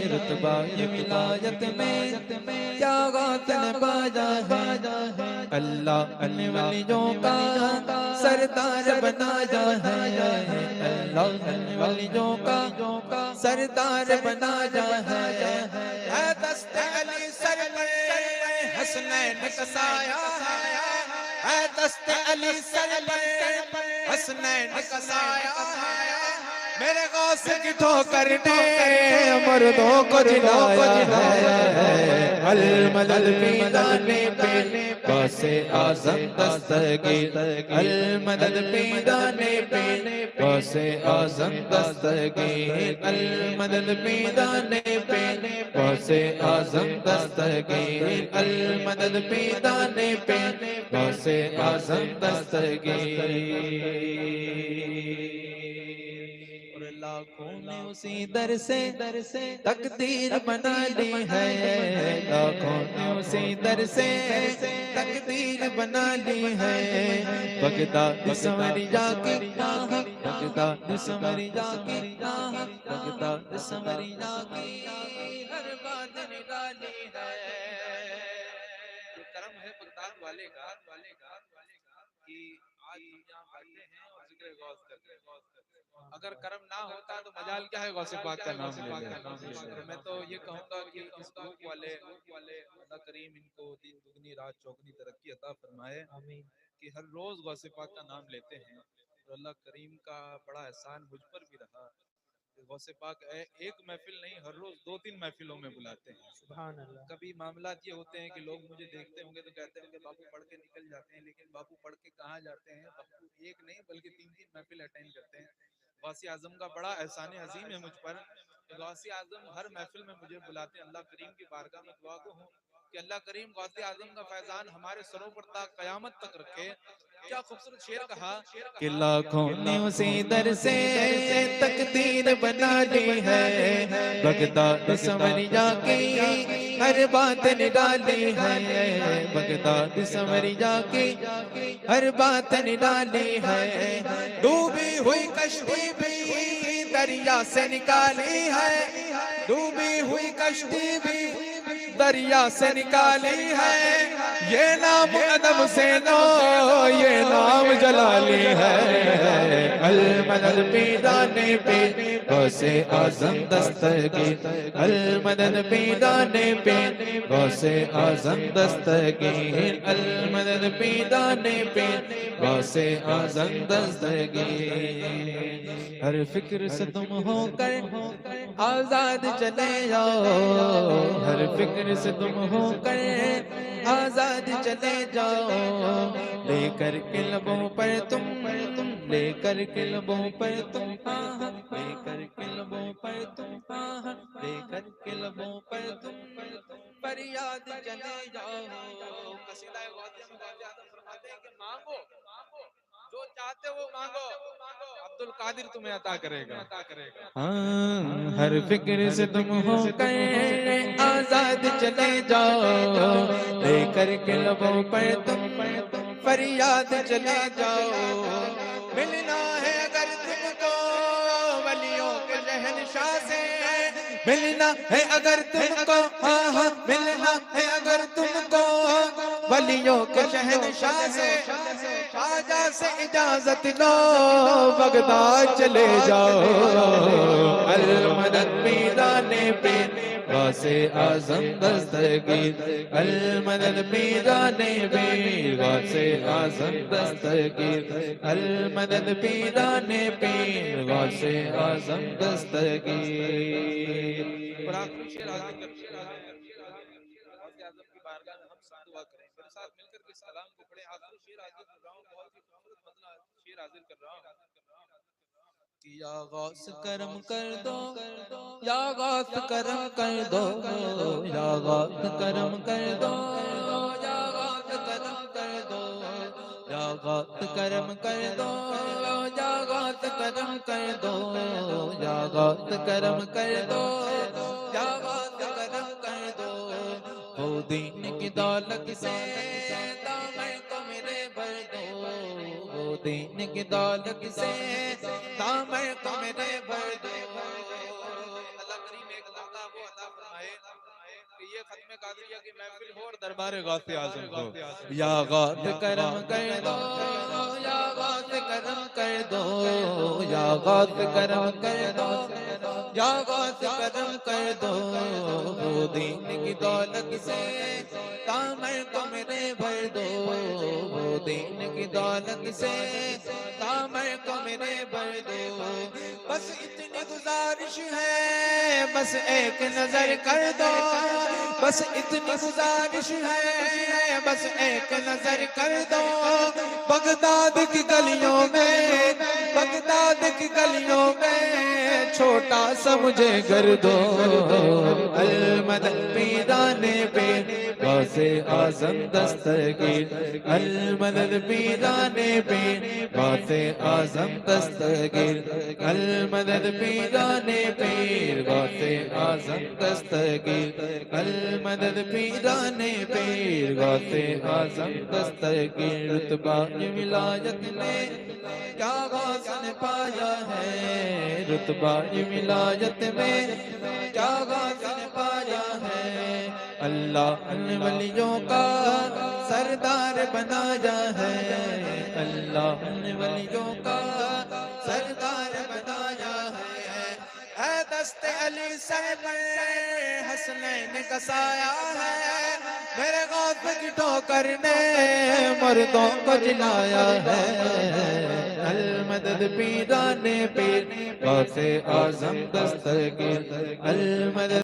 رتبہ یہ ولایت میں کیا غاتن باجا ہے اللہ ان ولیوں کا سردار بنایا ہے اللہ ان ولیوں کا سردار بنایا ہے اے دست علی سر پر حسنین کا سایہ ہے اے دست علی سر پر حسنین کا سایہ ہے میرے غوث کی ٹھوکر نے مردوں کو جلایا ہے المدد پیدانے پہ غوث اعظم دستگیر المدد پیدانے پہ غوث اعظم دستگیر المدد پیدانے پہ غوث اعظم دستگیر المدد پیدانے پہ غوث اعظم دستگیر لاکھوں نے اسی در سے تقدیر بنا لی ہے لاکھوں نے اسی در سے تقدیر بنا لی ہے بغداد سمریا کی بغداد سمریا کی بغداد سمریا کی ہر بات نرالی ہے یہ کرم ہے بغداد والے کا کہ آج ہم یہاں بیٹھے ہیں اور ذکر غوث کرتے ہیں اگر کرم نہ ہوتا تو مجال کیا ہے غوث پاک کا نام لینے میں تو یہ کہوں گا کہ اس گروپ والے اللہ کریم ان کو دین دگنی رات چوگنی ترقی عطا فرمائے کہ ہر روز غوث پاک کا نام لیتے ہیں اور اللہ کریم کا بڑا احسان مجھ پر بھی رہا غوث پاک ایک محفل نہیں ہر روز 2-3 محفلوں میں بلاتے ہیں سبحان اللہ کبھی معاملات یہ ہوتے ہیں کہ لوگ مجھے دیکھتے ہوں گے تو کہتے ہیں کہ بابو پڑھ کے نکل جاتے ہیں لیکن بابو پڑھ کے کہاں جاتے ہیں بابو ایک نہیں بلکہ 3-3 محفل اٹینڈ کرتے ہیں غوث اعظم کا بڑا احسان عظیم ہے مجھ پر غوث اعظم ہر محفل میں مجھے بلاتے ہیں اللہ کریم کی بارگاہ میں دعا گو ہوں کہ اللہ کریم غوث اعظم کا فیضان ہمارے سروں پر تا قیامت تک رکھے کیا خوبصورت شعر کہا کہ لاکھوں نے اسی در سے تقدیر بنا لی ہے بغداد سمریا کی ہر بات نرالی ہے بغداد سمریا کی ہر بات نرالی ہے ڈوبی ہوئی کشتی بھی دریا سے نکالی ہے ڈوبی ہوئی کشتی بھی دریا سے نکالی ہے یہ نام ادب سے نو یہ نام جلالی ہے المدد پیدانے پہ غوث اعظم دستگیر المدد پیدانے پہ غوث اعظم دستگیر المدد پیدانے پہ غوث اعظم دستگیر ہر فکر سے تم ہو کر آزاد چلے جاؤ ہر فکر سے تم ہو کر آزاد چلے جاؤ لے کر کے لبوں پر تم لے کر کے لبوں پر تم لے کر کے لبوں پر تم لے کر کے لبوں پر تم فریاد چلے جاؤ قصیدہ غوثیہ میں غوث اعظم فرماتے ہیں کہ مانگو جو چاہتے وہ مانگو عبد القادر تمہیں عطا کرے گا ہاں ہر فکر سے تم ہو کر آزاد چلے جاؤ لے کر کے لبوں پر تم فریاد چلے جاؤ ملنا ہے اگر تم کو ولیوں کے شہنشاہ سے ملنا ہے اگر تم کو ملنا ہے اگر تم کو ولیوں کے شہنشاہ سے خواجہ سے اجازت لو بغداد چلے جاؤ المدد پیدانے پہ غوث اعظم دستگیر المدد پیدانے پہ غوث اعظم دستگیر المدد پیدانے پہ غوث اعظم دستگیر اور آخری شعر آخری غوث اعظم کی بارگاہ میں ہم سب دعا کریں میرے ساتھ مل کر کے سلام کو پڑھیں آخری شعر حاضر کر رہا ہوں بہت ہی خوبصورت مطلع شعر حاضر کر رہا ہوں کہ یا غوث کرم کر دو یا غوث کرم کر دو یا غوث کرم کر دو یا غوث کرم کر دو یا غوث کرم کر دو یا غوث کرم کر دو یا غوث کرم کر دو یا غوث کرم کر دو وہ دین کی دولت سے دامن کو میرے بھر دو وہ دین کی دولت سے دامن کو میرے بھر دو اللہ کریم ایک موقع وہ عطا یہ ختم قادریہ کی محفل ہو اور دربار غوث اعظم ہو۔ یا غوث کرم کر دو، یا غوث کرم کر دو، یا غوث کرم کر دو، یا غوث کرم کر دو، وہ دین کی دولت سے کامر کو میرے بھر دو، وہ دین کی دولت سے کامر کو میرے بھر دو۔ بس اتنی گزارش ہے، بس ایک نظر کر دو، بس اتنی گزارش ہے، بس ایک نظر کر دو۔ بغداد کی گلیوں میں، بغداد کی گلیوں میں چھوٹا سا مجھے گھر دو۔ المدد پیران پیر غوث اعظم دستگیر، المدد پیران پیر غوث اعظم دستگیر، المدد پیران پیر غوث اعظم دستگیر، المدد پیران پیر غوث اعظم دستگیر۔ رتبہ ولایت میں کیا غوث نے پایا ہے، رتبہ ولایت میں کیا غوث نے پایا ہے۔ اللہ ان ولیوں کا سردار بنایا ہے، اللہ ان ولیوں کا سردار بنایا ہے۔ اے دست علی سر پر حسنین کا سایہ ہے، میرے غوث کی ٹھوکر نے مردوں کو جلایا ہے۔ المدد پیران پیر غوث اعظم دستگیر، المدد